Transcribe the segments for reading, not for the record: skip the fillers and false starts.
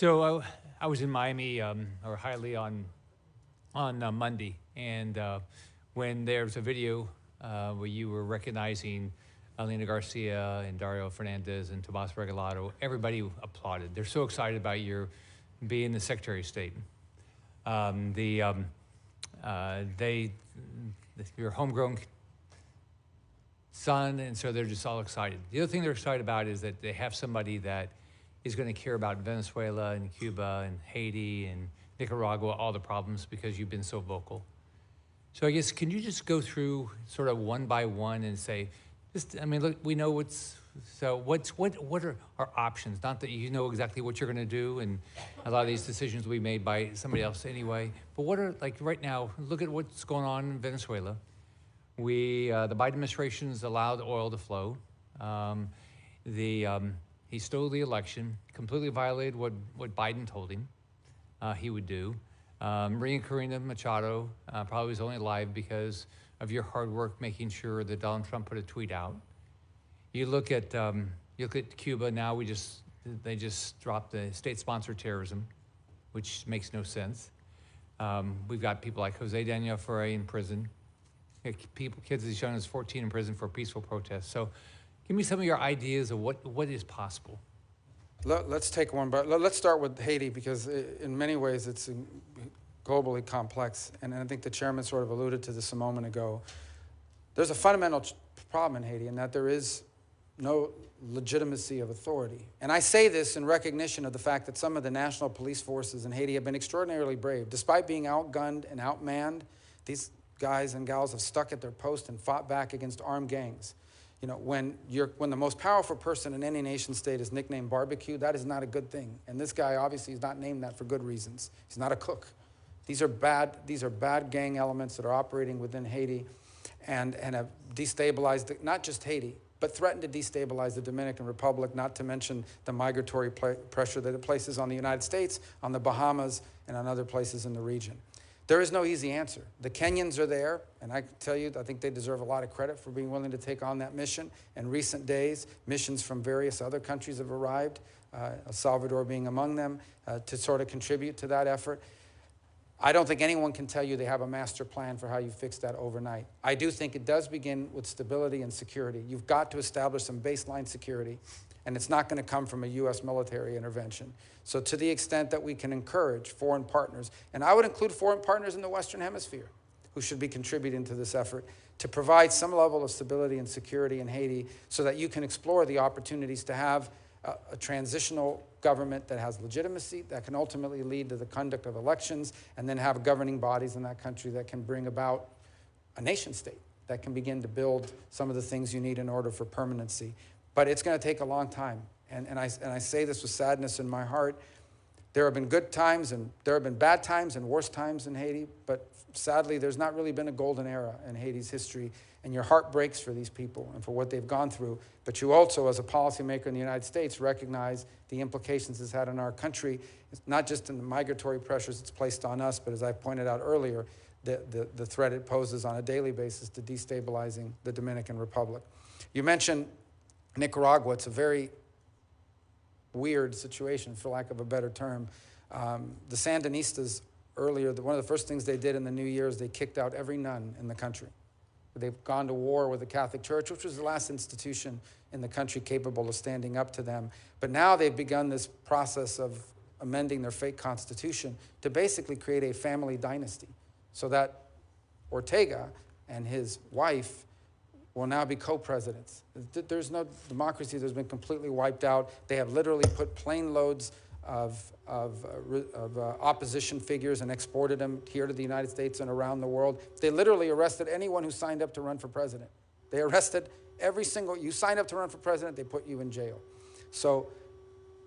So I was in Miami or Hialeah on Monday, and when there was a video where you were recognizing Alina Garcia and Dario Fernandez and Tomas Regalado, everybody applauded. They're so excited about your being the Secretary of State. Your homegrown son, and so they're just all excited. The other thing they're excited about is that they have somebody that is going to care about Venezuela and Cuba and Haiti and Nicaragua, all the problems, because you've been so vocal. So I guess, can you just go through sort of one by one and say, look, we know what are our options? Not that you know exactly what you're going to do, and a lot of these decisions will be made by somebody else anyway, but what are, like right now, look at what's going on in Venezuela. The Biden administration's allowed oil to flow. He stole the election, completely violated what Biden told him he would do. Maria Corina Machado probably was only alive because of your hard work making sure that Donald Trump put a tweet out. You look at Cuba now. They just dropped the state-sponsored terrorism, which makes no sense. We've got people like Jose Daniel Ferrer in prison. Kids as young as 14 in prison for peaceful protests. So, give me some of your ideas of what is possible. Let's take one, but let's start with Haiti, because in many ways it's globally complex, and I think the chairman sort of alluded to this a moment ago. There's a fundamental problem in Haiti, in that there is no legitimacy of authority. And I say this in recognition of the fact that some of the national police forces in Haiti have been extraordinarily brave. Despite being outgunned and outmanned, these guys and gals have stuck at their post and fought back against armed gangs. You know, when the most powerful person in any nation state is nicknamed barbecue, that is not a good thing. And this guy obviously is not named that for good reasons. He's not a cook. These are bad gang elements that are operating within Haiti and have destabilized not just Haiti, but threatened to destabilize the Dominican Republic, not to mention the migratory pressure that it places on the United States, on the Bahamas, and on other places in the region. There is no easy answer. The Kenyans are there, and I can tell you, I think they deserve a lot of credit for being willing to take on that mission. In recent days, missions from various other countries have arrived, El Salvador being among them, to sort of contribute to that effort. I don't think anyone can tell you they have a master plan for how you fix that overnight. I do think it does begin with stability and security. You've got to establish some baseline security, and it's not going to come from a U.S. military intervention. So to the extent that we can encourage foreign partners, and I would include foreign partners in the Western Hemisphere, who should be contributing to this effort, to provide some level of stability and security in Haiti so that you can explore the opportunities to have a transitional government that has legitimacy, that can ultimately lead to the conduct of elections, and then have governing bodies in that country that can bring about a nation state that can begin to build some of the things you need in order for permanency. But it's going to take a long time. And I say this with sadness in my heart. There have been good times, and there have been bad times and worse times in Haiti, but sadly, there's not really been a golden era in Haiti's history, and your heart breaks for these people and for what they've gone through. But you also, as a policymaker in the United States, recognize the implications it's had on our country. It's not just in the migratory pressures it's placed on us, but as I pointed out earlier, the threat it poses on a daily basis to destabilizing the Dominican Republic. You mentioned Nicaragua. It's a very weird situation, for lack of a better term. The Sandinistas earlier, one of the first things they did in the new year is they kicked out every nun in the country. They've gone to war with the Catholic Church, which was the last institution in the country capable of standing up to them. But now they've begun this process of amending their fake constitution to basically create a family dynasty, so that Ortega and his wife will now be co-presidents. There's no democracy that's been completely wiped out. They have literally put plane loads of opposition figures and exported them here to the United States and around the world. They literally arrested anyone who signed up to run for president. They arrested every single, you signed up to run for president, they put you in jail. So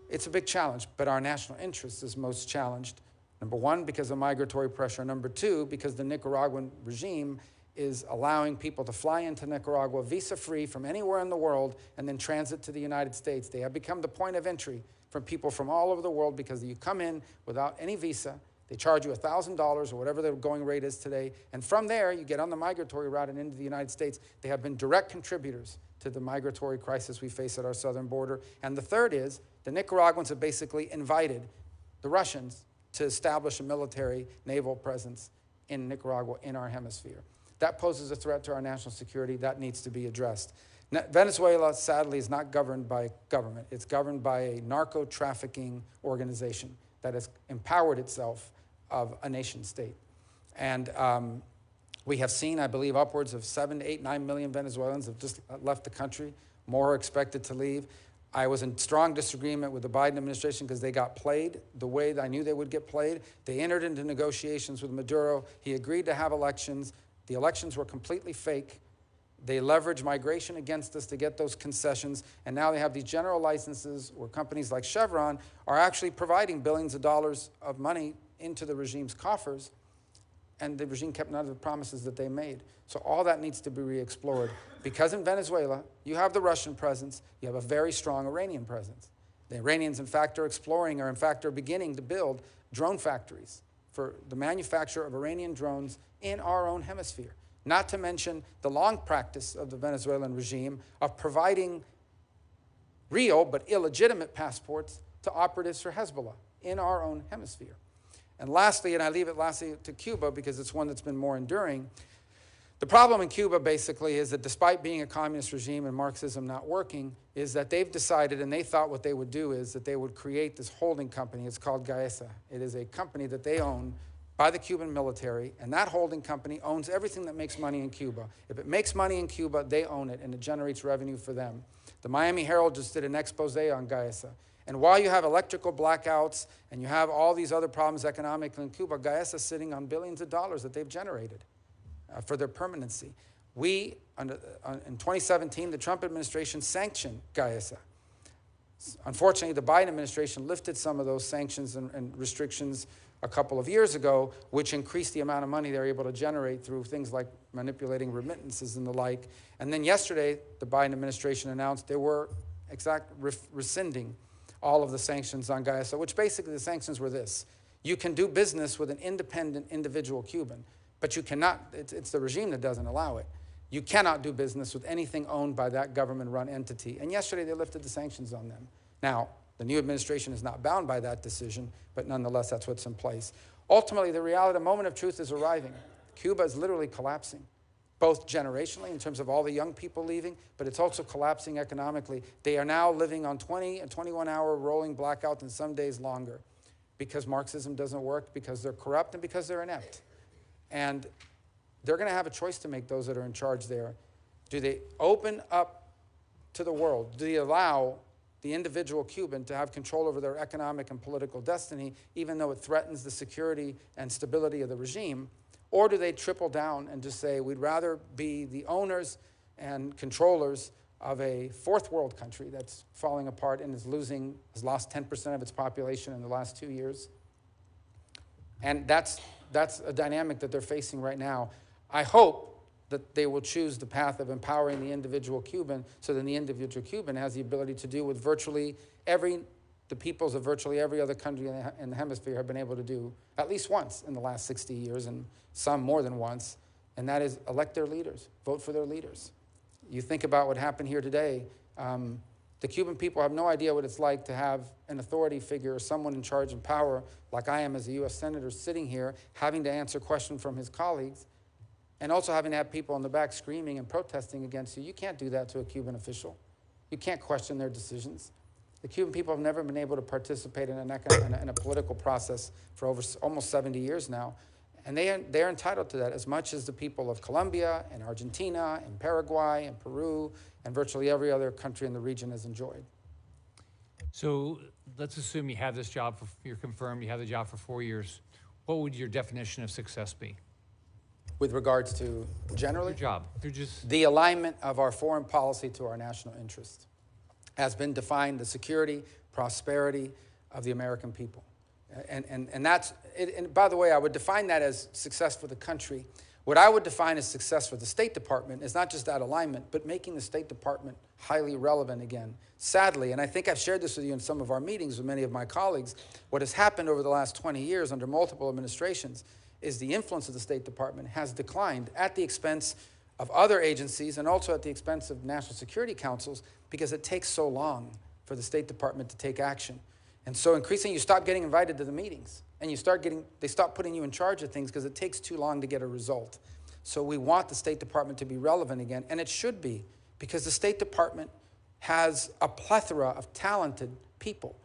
it's a big challenge, but our national interest is most challenged. Number one, because of migratory pressure. Number two, because the Nicaraguan regime is allowing people to fly into Nicaragua visa-free from anywhere in the world and then transit to the United States. They have become the point of entry for people from all over the world, because you come in without any visa. They charge you $1,000 or whatever the going rate is today. And from there, you get on the migratory route and into the United States. They have been direct contributors to the migratory crisis we face at our southern border. And the third is the Nicaraguans have basically invited the Russians, to establish a military naval presence in Nicaragua, in our hemisphere. That poses a threat to our national security. That needs to be addressed. Venezuela, sadly, is not governed by government. It's governed by a narco-trafficking organization that has empowered itself of a nation state. And we have seen, I believe, upwards of 7, 8, 9 million Venezuelans have just left the country. More are expected to leave. I was in strong disagreement with the Biden administration because they got played the way that I knew they would get played. They entered into negotiations with Maduro. He agreed to have elections. The elections were completely fake. They leveraged migration against us to get those concessions, and now they have these general licenses where companies like Chevron are actually providing billions of dollars of money into the regime's coffers, and the regime kept none of the promises that they made. So all that needs to be re-explored, because in Venezuela, you have the Russian presence, you have a very strong Iranian presence. The Iranians, in fact, are beginning to build drone factories for the manufacture of Iranian drones in our own hemisphere. Not to mention the long practice of the Venezuelan regime of providing real but illegitimate passports to operatives for Hezbollah in our own hemisphere. And lastly, and I leave it lastly to Cuba because it's one that's been more enduring, the problem in Cuba basically is that despite being a communist regime and Marxism not working, is that they've decided, and they thought what they would do is that they would create this holding company. It's called Gaesa. It is a company that they own by the Cuban military, and that holding company owns everything that makes money in Cuba. If it makes money in Cuba, they own it, and it generates revenue for them. The Miami Herald just did an expose on Gaesa. And while you have electrical blackouts and you have all these other problems economically in Cuba, Gaesa is sitting on billions of dollars that they've generated for their permanency. In 2017, the Trump administration sanctioned Gaesa. Unfortunately, the Biden administration lifted some of those sanctions and restrictions a couple of years ago, which increased the amount of money they're able to generate through things like manipulating remittances and the like. And then yesterday, the Biden administration announced they were rescinding all of the sanctions on Gaesa, which basically the sanctions were this. You can do business with an independent individual Cuban, but you cannot, it's the regime that doesn't allow it. You cannot do business with anything owned by that government-run entity. And yesterday, they lifted the sanctions on them. Now, the new administration is not bound by that decision, but nonetheless, that's what's in place. Ultimately, the reality, the moment of truth is arriving. Cuba is literally collapsing, both generationally in terms of all the young people leaving, but it's also collapsing economically. They are now living on 20 and 21-hour rolling blackouts and some days longer because Marxism doesn't work, because they're corrupt, and because they're inept. And they're going to have a choice to make, those that are in charge there. Do they open up to the world? Do they allow the individual Cuban to have control over their economic and political destiny, even though it threatens the security and stability of the regime? Or do they triple down and just say, we'd rather be the owners and controllers of a fourth world country that's falling apart and has lost 10% of its population in the last 2 years? And that's a dynamic that they're facing right now. I hope that they will choose the path of empowering the individual Cuban, so that the individual Cuban has the ability to do what the peoples of virtually every other country in the hemisphere have been able to do at least once in the last 60 years, and some more than once, and that is elect their leaders, vote for their leaders. You think about what happened here today. The Cuban people have no idea what it's like to have an authority figure or someone in charge and power, like I am as a U.S. Senator, sitting here, having to answer questions from his colleagues, and also having to have people in the back screaming and protesting against you. You can't do that to a Cuban official. You can't question their decisions. The Cuban people have never been able to participate in a political process for almost 70 years now. And they're entitled to that as much as the people of Colombia and Argentina and Paraguay and Peru and virtually every other country in the region has enjoyed. So let's assume you have this job, you're confirmed, you have the job for 4 years. What would your definition of success be? With regards to generally? Your job. The alignment of our foreign policy to our national interest has been defined, the security, prosperity of the American people. And that's, and by the way, I would define that as success for the country. What I would define as success for the State Department is not just that alignment, but making the State Department highly relevant again. Sadly, and I think I've shared this with you in some of our meetings with many of my colleagues, what has happened over the last 20 years under multiple administrations is the influence of the State Department has declined at the expense of other agencies and also at the expense of national security councils, because it takes so long for the State Department to take action. And so increasingly you stop getting invited to the meetings, and they stop putting you in charge of things because it takes too long to get a result. So we want the State Department to be relevant again, and it should be, because the State Department has a plethora of talented people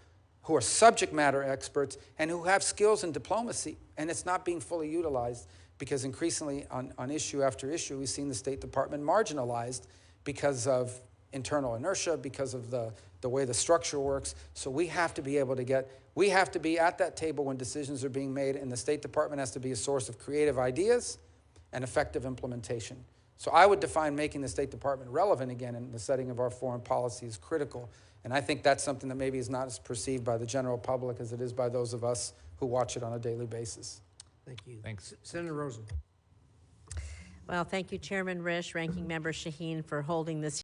who are subject matter experts and who have skills in diplomacy, and it's not being fully utilized because increasingly on issue after issue, we've seen the State Department marginalized because of internal inertia, because of the way the structure works. So we have to be able to we have to be at that table when decisions are being made, and the State Department has to be a source of creative ideas and effective implementation. So I would define making the State Department relevant again in the setting of our foreign policy is critical. And I think that's something that maybe is not as perceived by the general public as it is by those of us who watch it on a daily basis. Thank you. Thanks. Senator Rosen. Well, thank you, Chairman Risch, Ranking Member Shaheen, for holding this